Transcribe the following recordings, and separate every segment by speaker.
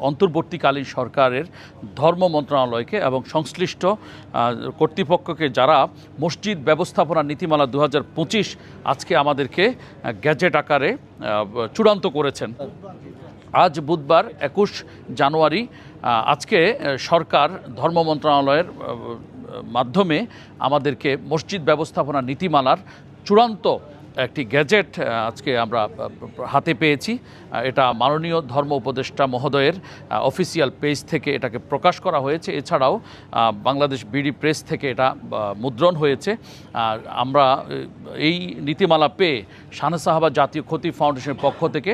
Speaker 1: অন্তর্বর্তীকালীন সরকারের ধর্ম মন্ত্রণালয়কে এবং সংশ্লিষ্ট কর্তৃপক্ষকে যারা মসজিদ ব্যবস্থাপনা নীতিমালা 2025 আজকে আমাদেরকে গ্যাজেট আকারে চূড়ান্ত করেছেন। আজ বুধবার 21 জানুয়ারি আজকে সরকার ধর্ম মন্ত্রণালয়ের মাধ্যমে আমাদেরকে মসজিদ ব্যবস্থাপনা নীতিমালার চূড়ান্ত একটি গ্যাজেট আজকে আমরা হাতে পেয়েছি। এটা মাননীয় ধর্ম উপদেষ্টা মহোদয়ের অফিসিয়াল পেজ থেকে এটাকে প্রকাশ করা হয়েছে। এছাড়াও বাংলাদেশ বিডি প্রেস থেকে এটা মুদ্রণ হয়েছে। আমরা এই নীতিমালা পেয়ে শানে সাহাবা জাতীয় খতিব ফাউন্ডেশনের পক্ষ থেকে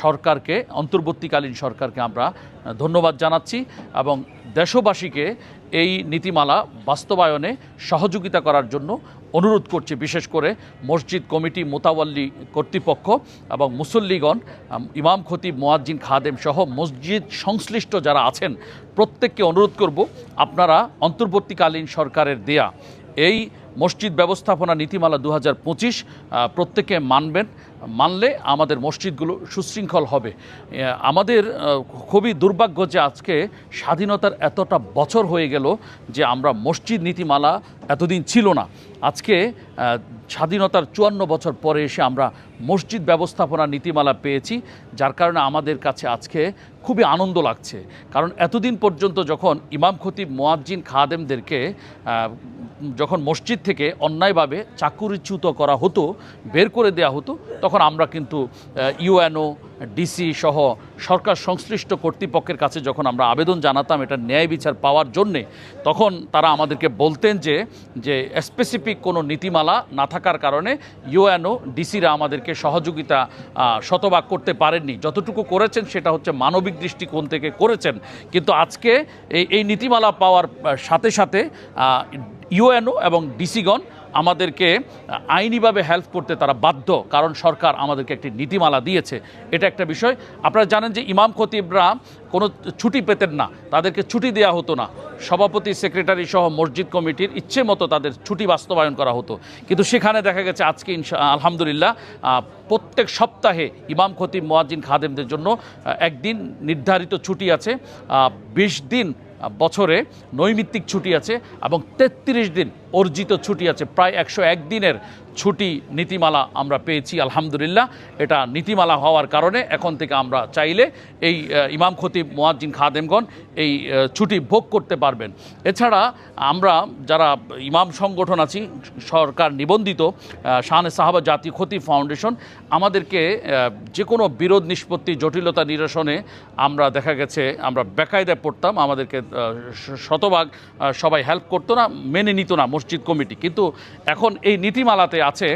Speaker 1: সরকারকে, অন্তর্বর্তীকালীন সরকারকে আমরা ধন্যবাদ জানাচ্ছি এবং দেশবাসীকে এই নীতিমালা বাস্তবায়নে সহযোগিতা করার জন্য অনুরোধ করছি। বিশেষ করে মসজিদ কমিটি, মোতাওয়াল্লি কর্তৃপক্ষ এবং মুসল্লিগণ, ইমাম খতিব, মুয়াজ্জিন, খাদেম সহ মসজিদ সংশ্লিষ্ট যারা আছেন প্রত্যেককে অনুরোধ করব, আপনারা অন্তর্বর্তীকালীন সরকারের দেয়া এই মসজিদ ব্যবস্থাপনা নীতিমালা 2025 প্রত্যেকে মানবেন। মানলে আমাদের মসজিদগুলো সুশৃঙ্খল হবে। আমাদের খুবই দুর্ভাগ্য যে আজকে স্বাধীনতার এতটা বছর হয়ে গেল যে আমরা মসজিদ নীতিমালা এতদিন ছিল না। আজকে স্বাধীনতার 54 বছর পরে এসে আমরা মসজিদ ব্যবস্থাপনা নীতিমালা পেয়েছি, যার কারণে আমাদের কাছে আজকে খুবই আনন্দ লাগছে। কারণ এতদিন পর্যন্ত যখন ইমাম খতিব, মুয়াজ্জিন, খাদেমদেরকে যখন মসজিদ থেকে অন্যায়ভাবে চাকুরিচ্যুত করা হতো, বের করে দেওয়া হতো, তখন আমরা কিন্তু ইউএনও, ডিসি সহ সরকার সংশ্লিষ্ট কর্তৃপক্ষের কাছে যখন আমরা আবেদন জানাতাম এটা ন্যায় বিচার পাওয়ার জন্যে, তখন তারা আমাদেরকে বলতেন যে স্পেসিফিক কোনো নীতিমালা না থাকার কারণে ইউএনও, ডিসিরা আমাদেরকে সহযোগিতা শতভাগ করতে পারেননি। যতটুকু করেছেন সেটা হচ্ছে মানবিক দৃষ্টিকোণ থেকে করেছেন। কিন্তু আজকে এই নীতিমালা পাওয়ার সাথে সাথে ইউএনও এবং ডিসিগণ আমাদেরকে আইনিভাবে হেল্প করতে তারা বাধ্য, কারণ সরকার আমাদেরকে একটি নীতিমালা দিয়েছে। এটা একটা বিষয়। আপনারা জানেন যে ইমাম খতিবরা কোনো ছুটি পেতেন না, তাদেরকে ছুটি দেওয়া হতো না। সভাপতি, সেক্রেটারি সহ মসজিদ কমিটির ইচ্ছে মতো তাদের ছুটি বাস্তবায়ন করা হতো। কিন্তু সেখানে দেখা গেছে আজকে আলহামদুলিল্লাহ প্রত্যেক সপ্তাহে ইমাম খতিব, মুয়াজ্জিন, খাদেমদের জন্য একদিন নির্ধারিত ছুটি আছে, 20 দিন বছরে নৈমিত্তিক ছুটি আছে এবং 33 দিন অর্জিত ছুটি আছে। প্রায় 101 দিনের ছুটি নীতিমালা আমরা পেয়েছি আলহামদুলিল্লাহ। এটা নীতিমালা হওয়ার কারণে এখন থেকে আমরা চাইলে এই ইমাম খতিব, মুয়াজ্জিন, খাদেমগণ এই ছুটি ভোগ করতে পারবেন। এছাড়া আমরা যারা ইমাম সংগঠন আছি, সরকার নিবন্ধিত শানে সাহাবা জাতীয় খতিব ফাউন্ডেশন, আমাদেরকে যে কোনো বিরোধ নিষ্পত্তি, জটিলতা নিরসনে আমরা দেখা গেছে আমরা বেকায়দায় পড়তাম। আমাদেরকে শতভাগ সবাই হেল্প করতো না, মেনে নিত না মসজিদ কমিটি। কিন্তু এখন এই নীতিমালাতে আছে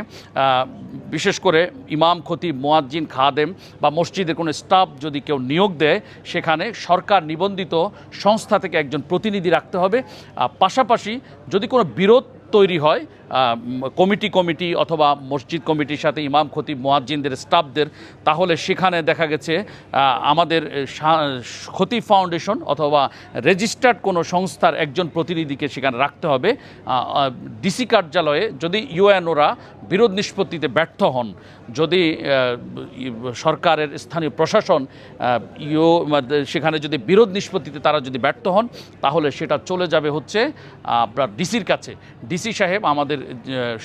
Speaker 1: বিশেষ করে ইমাম খতিব, মুয়াজ্জিন, খাদেম বা মসজিদের কোনো স্টাফ যদি কেউ নিয়োগ দেয়, সেখানে সরকার নিবন্ধিত সংস্থা থেকে একজন প্রতিনিধি রাখতে হবে। পাশাপাশি যদি কোনো বিরোধ তৈরি হয় কমিটি অথবা মসজিদ কমিটির সাথে ইমাম খতিব, মুয়াজ্জিনদের স্টাফদের, তাহলে সেখানে দেখা গেছে আমাদের খতিব ফাউন্ডেশন অথবা রেজিস্টার্ড কোনো সংস্থার একজন প্রতিনিধিকে সেখানে রাখতে হবে। ডিসি কার্যালয়ে যদি ইউএনওরা বিরোধ নিষ্পত্তিতে ব্যর্থ হন, যদি সরকারের স্থানীয় প্রশাসন সেখানে যদি বিরোধ নিষ্পত্তিতে তারা যদি ব্যর্থ হন, তাহলে সেটা চলে যাবে হচ্ছে আপনার ডিসির কাছে। ডিসি সাহেব আমাদের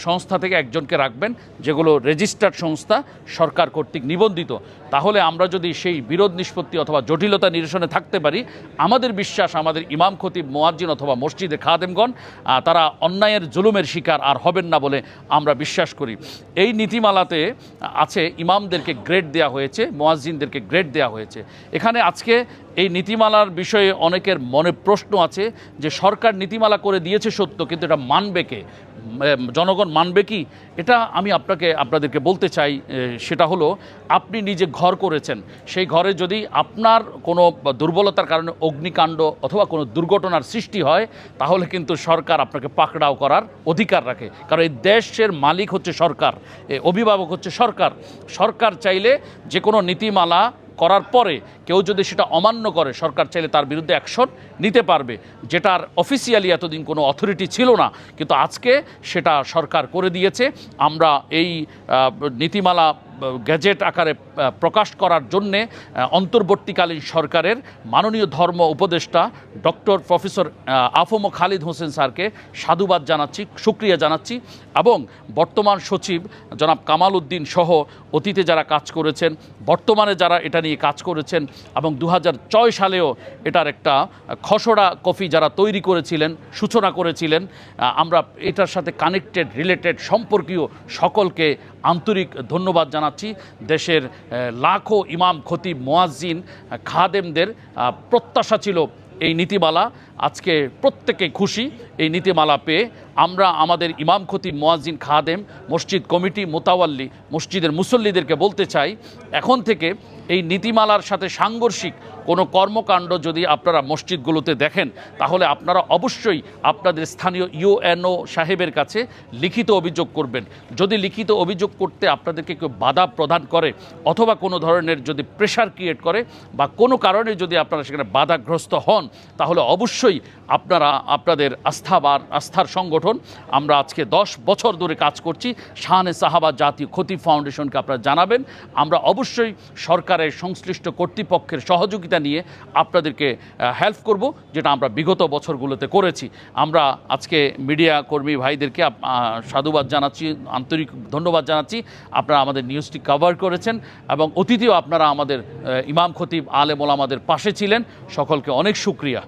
Speaker 1: সংস্থা থেকে একজনকে রাখবেন, যেগুলো রেজিস্টার্ড সংস্থা, সরকার কর্তৃক নিবন্ধিত। তাহলে আমরা যদি সেই বিরোধ নিষ্পত্তি অথবা জটিলতা নিরসনে থাকতে পারি, আমাদের বিশ্বাস আমাদের ইমাম খতিব, মুয়াজ্জিন অথবা মসজিদে খাদেমগণ তারা অন্যায়ের জুলুমের শিকার আর হবেন না বলে আমরা বিশ্বাস করি। এই নীতিমালাতে আছে ইমামদেরকে গ্রেড দেওয়া হয়েছে, মুয়াজ্জিনদেরকে গ্রেড দেওয়া হয়েছে। এখানে আজকে এই নীতিমালার বিষয়ে অনেকের মনে প্রশ্ন আছে যে সরকার নীতিমালা করে দিয়েছে সত্য, কিন্তু এটা মানবে কে, জনগণ মানবে কি? এটা আমি আপনাদেরকে বলতে চাই, সেটা হলো আপনি নিজে ঘর করেছেন, সেই ঘরে যদি আপনার কোনো দুর্বলতার কারণে অগ্নিকাণ্ড অথবা কোনো দুর্ঘটনার সৃষ্টি হয়, তাহলে কিন্তু সরকার আপনাকে পাকড়াও করার অধিকার রাখে। কারণ এই দেশের মালিক হচ্ছে সরকার, অভিভাবক হচ্ছে সরকার। সরকার চাইলে যে কোনো নীতিমালা করার পরে কেউ যদি সেটা অমান্য করে, সরকার চাইলে তার বিরুদ্ধে অ্যাকশন নিতে পারবে, যেটার অফিসিয়ালি এতদিন কোনো অথরিটি ছিল না, কিন্তু আজকে সেটা সরকার করে দিয়েছে। আমরা এই নীতিমালা গ্যাজেট আকারে প্রকাশ করার জন্যে অন্তর্বর্তীকালীন সরকারের মাননীয় ধর্ম উপদেষ্টা ডক্টর প্রফেসর আফম খালিদ হোসেন স্যারকে সাধুবাদ জানাচ্ছি, শুকরিয়া জানাচ্ছি, এবং বর্তমান সচিব জনাব কামাল উদ্দিন সহ অতীতে যারা কাজ করেছেন, বর্তমানে যারা এটা নিয়ে কাজ করেছেন এবং 2006 সালেও এটার একটা খসড়া কপি যারা তৈরি করেছিলেন, সূচনা করেছিলেন, আমরা এটার সাথে কানেক্টেড রিলেটেড সম্পর্কীয় সকলকে আন্তরিক ধন্যবাদ জানাচ্ছি। দেশের লাখো ইমাম, খতিব, মুয়াজ্জিন, খাদেমদের প্রত্যাশা ছিল এই নীতিমালা। আজকে প্রত্যেকে খুশি এই নীতিমালা পেয়ে। আমরা আমাদের ইমাম, খতিব, মুয়াজ্জিন, খাদেম, মসজিদ কমিটি, মোতাওয়াল্লি, মসজিদের মুসল্লিদেরকে বলতে চাই, এখন থেকে এই নীতিমালার সাথে সাংঘর্ষিক কোনো কর্মকাণ্ড যদি আপনারা মসজিদগুলোতে দেখেন, তাহলে আপনারা অবশ্যই আপনাদের স্থানীয় ইউএনও সাহেবের কাছে লিখিত অভিযোগ করবেন। যদি লিখিত অভিযোগ করতে আপনাদেরকে কেউ বাধা প্রদান করে অথবা কোনো ধরনের যদি প্রেশার ক্রিয়েট করে বা কোনো কারণে যদি আপনারা সেখানে বাধাগ্রস্ত হন, তাহলে অবশ্যই আপনারা আপনাদের আস্থার সংগঠন, আমরা আজকে 10 বছর ধরে কাজ করছি, শাহানে সাহাবা জাতীয় খতিব ফাউন্ডেশনকে আপনারা জানাবেন। আমরা অবশ্যই সরকারের সংশ্লিষ্ট কর্তৃপক্ষের সহযোগিতা নিয়ে আপনাদেরকে হেল্প করব, যেটা আমরা বিগত বছরগুলোতে করেছি। আমরা আজকে মিডিয়া কর্মী ভাইদেরকে সাধুবাদ জানাচ্ছি, আন্তরিক ধন্যবাদ জানাচ্ছি। আপনারা আমাদের নিউজটি কভার করেছেন এবং অতীতেও আপনারা আমাদের ইমাম, খতিব, আলেম ওলামাদের পাশে ছিলেন। সকলকে অনেক শুকরিয়া।